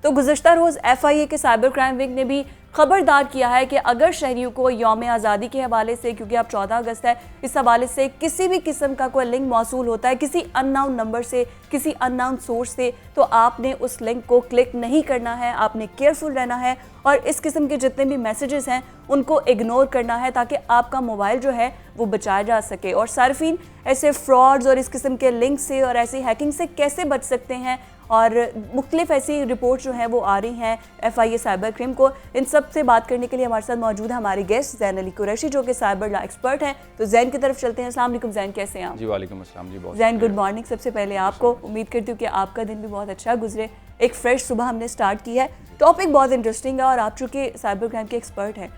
तो गुज़श्ता रोज़ FIA के cyber crime wing ने भी खबरदार किया है कि अगर शहरियों को यौम आज़ादी के हवाले से, क्योंकि अब 14 अगस्त है, इस हवाले से किसी भी किस्म का कोई लिंक मौसूल होता है किसी अननाउन नंबर से, किसी अननाउन सोर्स से, तो आपने उस लिंक को क्लिक नहीं करना है, आपने केयरफुल रहना है और इस किस्म के जितने भी मैसेजेस हैं उनको इग्नोर करना है ताकि आपका मोबाइल जो है वो बचाया जा सके। और सार्फिन ऐसे फ्रॉड्स और इस किस्म के लिंक से और ऐसी हैकिंग से कैसे बच सकते हैं, और मुख्तलिफ ऐसी रिपोर्ट जो हैं वो आ रही हैं FIA साइबर क्राइम को, इन सब से बात करने के लिए हमारे साथ मौजूद है हमारी गेस्ट ज़ैन अली कुरैशी जो कि साइबर लॉ एक्सपर्ट हैं। तो ज़ैन की तरफ चलते हैं। अस्सलाम वालेकुम ज़ैन, कैसे हैं आप? जी वालेकुम अस्सलाम जी। बहुत ज़ैन गुड मॉर्निंग। सबसे पहले आपको उम्मीद करती हूँ कि आपका दिन भी बहुत अच्छा गुजरे, एक फ्रेश सुबह हमने स्टार्ट की है। टॉपिक बहुत इंटरेस्टिंग है और आप चूँकि साइबर क्राइम के एक्सपर्ट हैं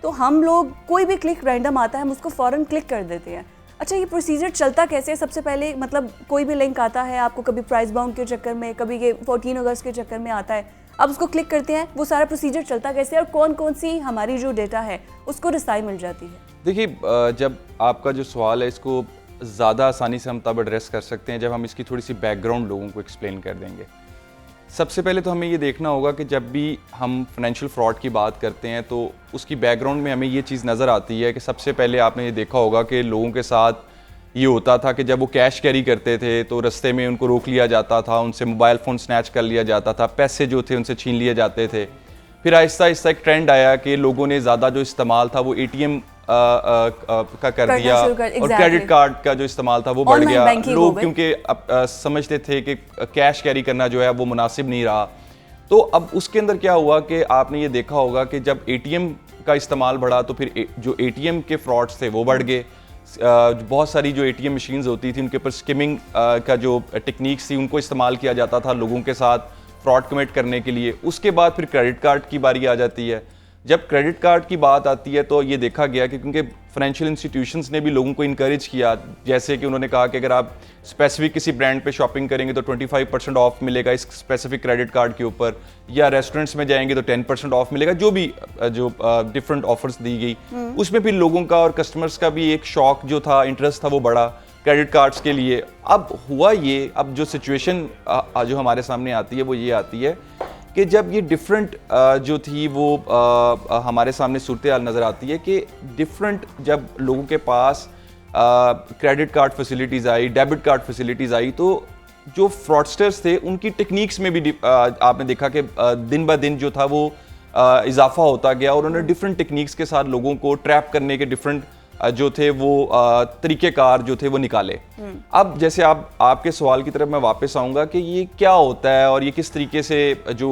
तो हम लोग कोई भी क्लिक रैंडम आता है हम उसको फ़ौरन क्लिक कर देते हैं। अच्छा, ये प्रोसीजर चलता कैसे है? सबसे पहले मतलब कोई भी लिंक आता है आपको, कभी प्राइस बाउंड के चक्कर में, कभी ये 14 अगस्त के चक्कर में आता है, आप उसको क्लिक करते हैं, वो सारा प्रोसीजर चलता कैसे है और कौन कौन सी हमारी जो डेटा है उसको रसाई मिल जाती है? देखिए, जब आपका जो सवाल है इसको ज़्यादा आसानी से हम तब एड्रेस कर सकते हैं जब हम इसकी थोड़ी सी बैकग्राउंड लोगों को एक्सप्लेन कर देंगे। सबसे पहले तो हमें ये देखना होगा कि जब भी हम फाइनेंशियल फ्रॉड की बात करते हैं तो उसकी बैकग्राउंड में हमें ये चीज़ नज़र आती है कि सबसे पहले आपने ये देखा होगा कि लोगों के साथ ये होता था कि जब वो कैश कैरी करते थे तो रास्ते में उनको रोक लिया जाता था, उनसे मोबाइल फ़ोन स्नैच कर लिया जाता था, पैसे जो थे उनसे छीन लिए जाते थे। फिर आहिस्ता आहिस्ता एक ट्रेंड आया कि लोगों ने ज़्यादा जो इस्तेमाल था वो ATM का कर दिया और क्रेडिट कार्ड का जो इस्तेमाल था वो बढ़ गया। लोग क्योंकि अब समझते थे कि कैश कैरी करना जो है वो मुनासिब नहीं रहा। तो अब उसके अंदर क्या हुआ कि आपने ये देखा होगा कि जब ATM का इस्तेमाल बढ़ा तो फिर जो ATM के फ्रॉड्स थे वो बढ़ गए। बहुत सारी जो ATM मशीन्स होती थी उनके ऊपर स्किमिंग का जो टेक्निक्स थी उनको इस्तेमाल किया जाता था लोगों के साथ फ्रॉड कमिट करने के लिए। उसके बाद फिर क्रेडिट कार्ड की बारी आ जाती है। जब क्रेडिट कार्ड की बात आती है तो ये देखा गया कि क्योंकि फाइनेंशियल इंस्टीट्यूशंस ने भी लोगों को इनकरेज किया, जैसे कि उन्होंने कहा कि अगर आप स्पेसिफिक किसी ब्रांड पे शॉपिंग करेंगे तो 25% ऑफ मिलेगा इस स्पेसिफिक क्रेडिट कार्ड के ऊपर, या रेस्टोरेंट्स में जाएंगे तो 10% ऑफ मिलेगा, जो भी जो डिफरेंट ऑफर्स दी गई उसमें फिर लोगों का और कस्टमर्स का भी एक शौक जो था, इंटरेस्ट था वो बढ़ा क्रेडिट कार्ड्स के लिए। अब हुआ ये, अब जो सिचुएशन जो हमारे सामने आती है वो ये आती है कि जब ये डिफरेंट जो थी वो हमारे सामने सूरत हाल नज़र आती है कि डिफरेंट जब लोगों के पास क्रेडिट कार्ड फैसिलिटीज़ आई, डेबिट कार्ड फैसिलिटीज़ आई, तो जो फ्रॉडस्टर्स थे उनकी टेक्निक्स में भी आपने देखा कि दिन ब दिन जो था वो इजाफा होता गया और उन्होंने डिफरेंट टेक्निक्स के साथ लोगों को ट्रैप करने के डिफरेंट जो थे वो तरीक़ेकार जो थे वो निकाले। अब जैसे आपके सवाल की तरफ मैं वापस आऊँगा कि ये क्या होता है और ये किस तरीके से जो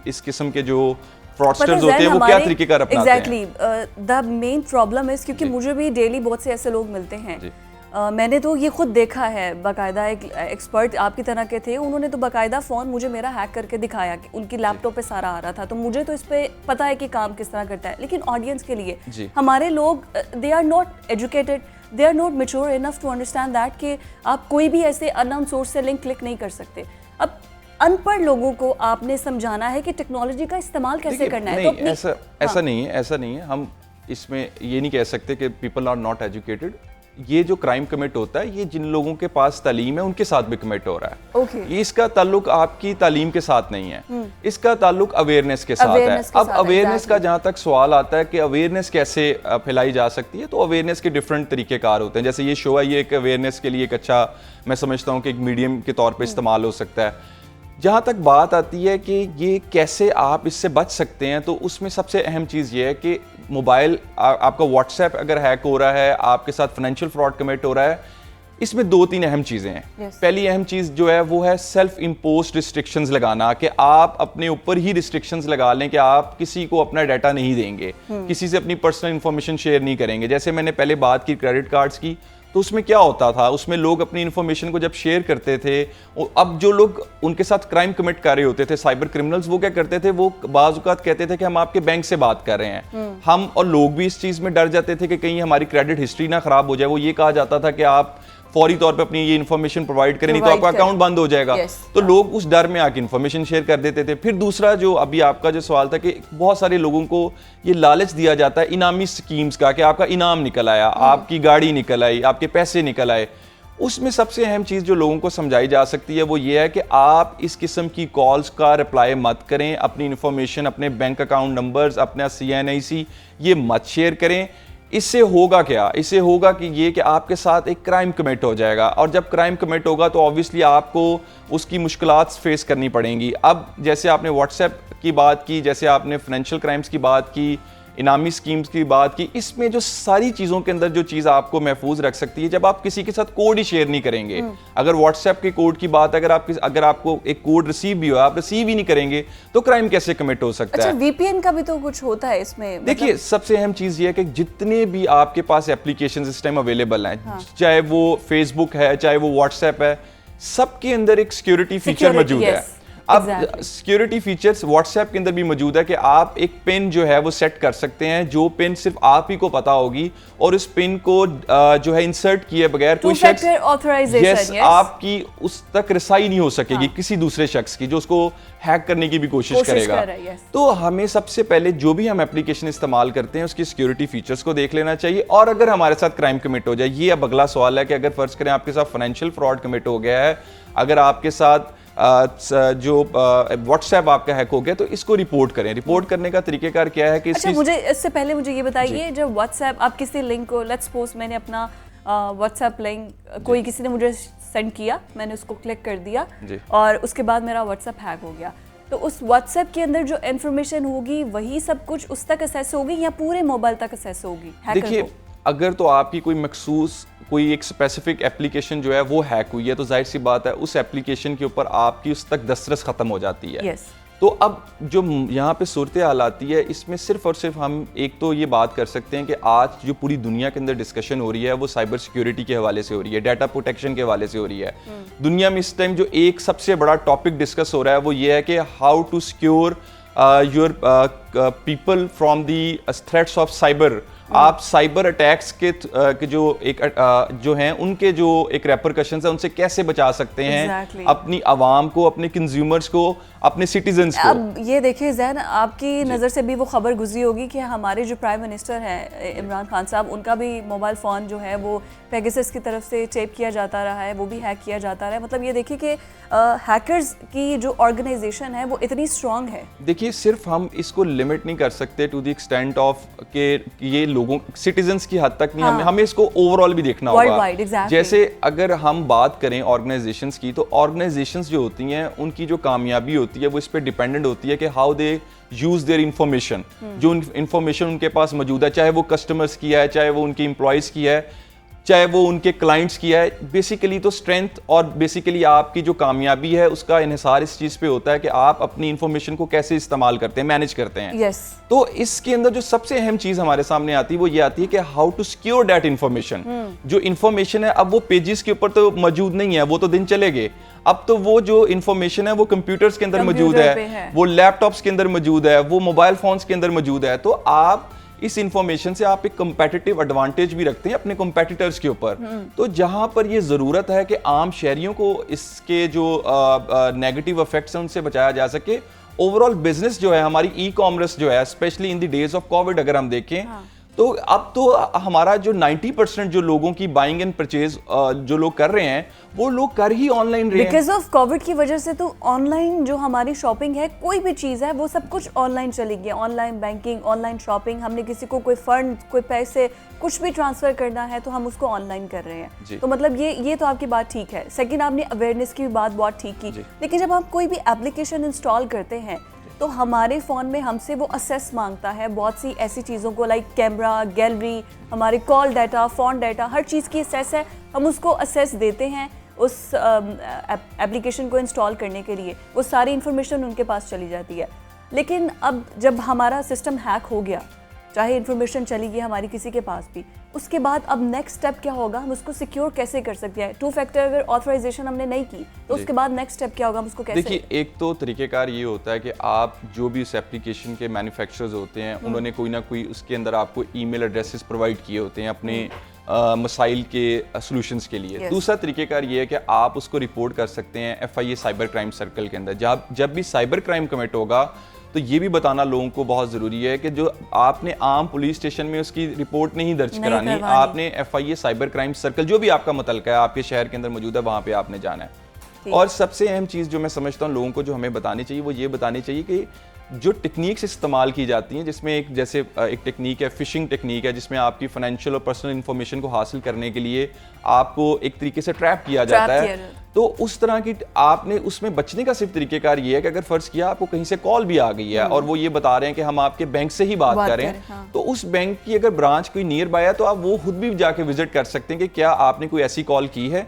इस किस्म के जो फ्रॉडस्टर्स होते हैं वो क्या तरीक़ेकार अपनाते हैं। एग्जैक्टली द मेन प्रॉब्लम है, क्योंकि मुझे भी डेली बहुत से ऐसे लोग मिलते हैं। मैंने तो ये खुद देखा है, बाकायदा एक एक्सपर्ट आपकी तरह के थे, उन्होंने तो बाकायदा फ़ोन मुझे मेरा हैक करके दिखाया कि उनकी लैपटॉप पे सारा आ रहा था, तो मुझे तो इस पे पता है कि काम किस तरह करता है। लेकिन ऑडियंस के लिए हमारे लोग they are not educated, they are not mature enough to understand that कि आप कोई भी ऐसे अननोन सोर्स से लिंक क्लिक नहीं कर सकते। अब अनपढ़ लोगों को आपने समझाना है कि टेक्नोलॉजी का इस्तेमाल कैसे करना है। तो ऐसा नहीं है। हम इसमें ये नहीं कह सकते कि पीपल आर नॉट एजुकेटेड। ये जो क्राइम कमिट होता है ये जिन लोगों के पास तालीम है उनके साथ भी कमिट हो रहा है। ये इसका ताल्लुक आपकी तालीम के साथ नहीं है, इसका ताल्लुक अवेयरनेस के साथ है। अब अवेयरनेस का जहाँ तक सवाल आता है कि अवेयरनेस कैसे फैलाई जा सकती है, तो अवेयरनेस के डिफरेंट तरीक़ेकार होते हैं। जैसे ये शो है, ये एक अवेयरनेस के लिए एक अच्छा, मैं समझता हूँ कि एक मीडियम के तौर पर इस्तेमाल हो सकता है। जहाँ तक बात आती है कि ये कैसे आप इससे बच सकते हैं, तो उसमें सबसे अहम चीज़ ये है कि मोबाइल आपका व्हाट्सएप अगर हैक हो रहा है, आपके साथ फाइनेंशियल फ्रॉड कमिट हो रहा है, इसमें 2-3 अहम चीज़ें हैं। पहली अहम चीज़ जो है वो है सेल्फ इम्पोज्ड रिस्ट्रिक्शंस लगाना, कि आप अपने ऊपर ही रिस्ट्रिक्शंस लगा लें कि आप किसी को अपना डाटा नहीं देंगे, किसी से अपनी पर्सनल इन्फॉर्मेशन शेयर नहीं करेंगे। जैसे मैंने पहले बात की क्रेडिट कार्ड्स की, तो उसमें क्या होता था, उसमें लोग अपनी इन्फॉर्मेशन को जब शेयर करते थे, अब जो लोग उनके साथ क्राइम कमिट कर रहे होते थे, साइबर क्रिमिनल्स, वो क्या करते थे, वो बाज़ औक़ात कहते थे कि हम आपके बैंक से बात कर रहे हैं। हम और लोग भी इस चीज़ में डर जाते थे कि कहीं हमारी क्रेडिट हिस्ट्री ना ख़राब हो जाए। वो ये कहा जाता था कि आप फौरी तौर पे अपनी ये इन्फॉर्मेशन प्रोवाइड करें, नहीं तो आपका अकाउंट बंद हो जाएगा। तो लोग उस डर में आके इन्फॉर्मेशन शेयर कर देते थे। फिर दूसरा जो अभी आपका जो सवाल था कि बहुत सारे लोगों को ये लालच दिया जाता है इनामी स्कीम्स का, कि आपका इनाम निकल आया, आपकी गाड़ी निकल आई, आपके पैसे निकल आए। उसमें सबसे अहम चीज़ जो लोगों को समझाई जा सकती है वो ये है कि आप इस किस्म की कॉल्स का रिप्लाई मत करें, अपनी इन्फॉर्मेशन, अपने बैंक अकाउंट नंबर्स, अपना CNIC ये मत शेयर करें। इससे होगा क्या? इससे होगा कि आपके साथ एक क्राइम कमिट हो जाएगा, और जब क्राइम कमिट होगा तो ऑब्वियसली आपको उसकी मुश्किलात फेस करनी पड़ेंगी। अब जैसे आपने व्हाट्सएप की बात की, जैसे आपने फाइनेंशियल क्राइम्स की बात की, इनामी स्कीम्स की बात की, इसमें जो सारी चीज़ों के अंदर जो चीज़ आपको महफूज रख सकती है, जब आप किसी के साथ कोड ही शेयर नहीं करेंगे। अगर व्हाट्सएप के कोड की बात, अगर आपको एक कोड रिसीव भी हो, आप रिसीव ही नहीं करेंगे तो क्राइम कैसे कमिट हो सकता है? VPN का भी तो कुछ होता है इसमें। देखिए, सबसे अहम चीज़ ये है कि जितने भी आपके पास एप्लीकेशन इस टाइम अवेलेबल हैं, चाहे वो फेसबुक है, चाहे वो व्हाट्सएप है, सबके अंदर एक सिक्योरिटी फीचर मौजूद है। अब सिक्योरिटी फीचर्स व्हाट्सएप के अंदर भी मौजूद है कि आप एक पिन जो है वो सेट कर सकते हैं, जो पिन सिर्फ आप ही को पता होगी, और उस पिन को जो है इंसर्ट किए बगैर कोई शख्स आपकी उस तक रसाई नहीं हो सकेगी किसी दूसरे शख्स की जो उसको हैक करने की भी कोशिश करेगा। तो हमें सबसे पहले जो भी हम एप्लीकेशन इस्तेमाल करते हैं उसकी सिक्योरिटी फीचर्स को देख लेना चाहिए। और अगर हमारे साथ क्राइम कमिट हो जाए, ये अब अगला सवाल है कि अगर फर्ज करें आपके साथ फाइनेंशियल फ्रॉड कमिट हो गया है, अगर आपके साथ जो व्हाट्सएप आपका हैक हो गया, तो इसको रिपोर्ट करें। रिपोर्ट करने का तरीकेकार क्या है कि इससे पहले मुझे ये बताइए, जब व्हाट्सएप आप किसी लिंक को, लेट्स सपोज मैंने अपना व्हाट्सएप लिंक कोई किसी ने मुझे सेंड किया, मैंने उसको क्लिक कर दिया और उसके बाद मेरा व्हाट्सएप हैक हो गया, तो उस व्हाट्सएप के अंदर जो इन्फॉर्मेशन होगी वही सब कुछ उस तक एक्सेस होगी या पूरे मोबाइल तक एक्सेस होगी? देखिए, अगर तो आपकी कोई मखसूस कोई एक स्पेसिफिक एप्लीकेशन जो है वो हैक हुई है, तो जाहिर सी बात है उस एप्लीकेशन के ऊपर आपकी उस तक दस्तरस खत्म हो जाती है। तो अब जो यहाँ पे सूरत हाल आती है, इसमें सिर्फ और सिर्फ हम एक तो ये बात कर सकते हैं कि आज जो पूरी दुनिया के अंदर डिस्कशन हो रही है वो साइबर सिक्योरिटी के हवाले से हो रही है, डाटा प्रोटेक्शन के हवाले से हो रही है। दुनिया में इस टाइम जो एक सबसे बड़ा टॉपिक डिस्कस हो रहा है वो ये है कि how to secure your people from the threats of cyber. आप साइबर अटैक्स के जो हैं उनके जो एक रेपरकशंस है उनसे कैसे बचा सकते हैं अपनी आवाम को, अपने कंज्यूमर्स को, अपने सिटीजन्स को। अब ये देखिए ज़ैन, आपकी नज़र से भी वो खबर गुजरी होगी कि हमारे जो प्राइम मिनिस्टर हैं इमरान खान साहब, उनका भी मोबाइल फ़ोन जो है वो पेगासस की तरफ से टेप किया जाता रहा है, वो भी हैक किया जाता रहा है। मतलब ये देखिए कि हैकर्स की जो ऑर्गेनाइजेशन है वो इतनी स्ट्रॉन्ग है। देखिए, सिर्फ हम इसको लिमिट नहीं कर सकते टू द एक्सटेंट ऑफ के ये लोगों सिटीजन्स की हद तक नहीं। हमें इसको ओवरऑल भी देखना होगा। जैसे अगर हम बात करें ऑर्गेनाइजेशंस की, तो ऑर्गेनाइजेशंस जो होती हैं उनकी जो कामयाबी होती है वो इस पे डिपेंडेंट होती है कि how they use their information. जो इंफॉर्मेशन उनके पास मौजूद है, चाहे वो कस्टमर्स की है, चाहे वो उनके एम्प्लॉयज की है, चाहे वो उनके क्लाइंट्स की है, बेसिकली तो स्ट्रेंथ और बेसिकली आपकी जो कामयाबी है उसका इन्हिसार इस चीज़ पे होता है कि आप अपनी इंफॉर्मेशन को कैसे इस्तेमाल करते हैं, मैनेज करते हैं। तो इसके अंदर जो सबसे अहम चीज़ हमारे सामने आती है वो ये आती है कि how to secure that information. जो इंफॉर्मेशन है अब वो पेजेस के ऊपर तो मौजूद नहीं है, वो तो दिन चले गए। अब तो वो जो इंफॉर्मेशन है वो कंप्यूटर्स के अंदर मौजूद है, वो लैपटॉप्स के अंदर मौजूद है, वो मोबाइल फोन्स के अंदर मौजूद है। तो आप इस इंफॉर्मेशन से आप एक कंपेटिटिव एडवांटेज भी रखते हैं अपने कंपेटिटर्स के ऊपर। तो जहां पर ये जरूरत है कि आम शहरियों को इसके जो नेगेटिव इफेक्ट्स हैं उनसे बचाया जा सके, ओवरऑल बिजनेस जो है, हमारी ई कॉमर्स जो है, specially in the days of Covid अगर हम देखें, तो अब तो हमारा जो 90% जो लोगों की बाइंग एंड परचेज जो लोग कर रहे हैं वो लोग कर ही ऑनलाइन रहे हैं। बिकॉज ऑफ कोविड की वजह से तो ऑनलाइन जो हमारी शॉपिंग है, कोई भी चीज़ है वो सब कुछ ऑनलाइन चली गई। ऑनलाइन बैंकिंग, ऑनलाइन शॉपिंग, हमने किसी को कोई फंड, कोई पैसे, कुछ भी ट्रांसफर करना है तो हम उसको ऑनलाइन कर रहे हैं। तो मतलब ये तो आपकी बात ठीक है। सेकेंड, आपने अवेयरनेस की भी बात बहुत ठीक की, लेकिन जब हम कोई भी एप्लीकेशन इंस्टॉल करते हैं तो हमारे फ़ोन में हमसे वो असेस मांगता है बहुत सी ऐसी चीज़ों को, लाइक कैमरा, गैलरी, हमारे कॉल डाटा, फ़ोन डाटा, हर चीज़ की असेस है। हम उसको असेस देते हैं उस एप्लीकेशन को इंस्टॉल करने के लिए, वो सारी इन्फॉर्मेशन उनके पास चली जाती है। लेकिन अब जब हमारा सिस्टम हैक हो गया, चाहे इन्फॉर्मेशन चली गई हमारी किसी के पास भी, उसके बाद अब नेक्स्ट स्टेप क्या होगा? हम उसको सिक्योर कैसे कर सकते हैं? 2 फैक्टर अगर ऑथराइजेशन हमने नहीं की तो उसके बाद नेक्स्ट स्टेप क्या होगा? हम उसको कैसे? देखिए, एक तो तरीकेकार ये होता है कि आप जो भी उस एप्लीकेशन के मैन्युफैक्चरर्स होते हैं उन्होंने कोई ना कोई उसके अंदर आपको ईमेल एड्रेसेस प्रोवाइड किए होते हैं अपने मसाइल के सॉल्यूशंस के लिए। दूसरा तरीकेकार ये है कि आप उसको रिपोर्ट कर सकते हैं FIA साइबर क्राइम सर्कल के अंदर। जब भी साइबर क्राइम कमिट होगा तो ये भी बताना लोगों को बहुत ज़रूरी है कि जो आपने आम पुलिस स्टेशन में उसकी रिपोर्ट नहीं दर्ज नहीं करानी, करवानी। आपने FIA साइबर क्राइम सर्कल जो भी आपका मुतलका है आपके शहर के अंदर मौजूद है वहाँ पे आपने जाना है। और सबसे अहम चीज़ जो मैं समझता हूँ लोगों को जो हमें बतानी चाहिए वो ये बतानी चाहिए कि जो टेक्निक्स इस्तेमाल की जाती हैं, जिसमें एक जैसे एक टेक्निक है फिशिंग टेक्निक है, जिसमें आपकी फाइनेंशियल और पर्सनल इन्फॉर्मेशन को हासिल करने के लिए आपको एक तरीके से ट्रैप किया जाता है। तो उस तरह की आपने उसमें बचने का सिर्फ तरीकेकार ये है कि अगर फर्ज किया आपको कहीं से कॉल भी आ गई है और वो ये बता रहे हैं कि हम आपके बैंक से ही बात कर रहे हैं, हाँ। तो उस बैंक की अगर ब्रांच कोई नियर बाय है तो आप वो खुद भी जाके विजिट कर सकते हैं कि क्या आपने कोई ऐसी कॉल की है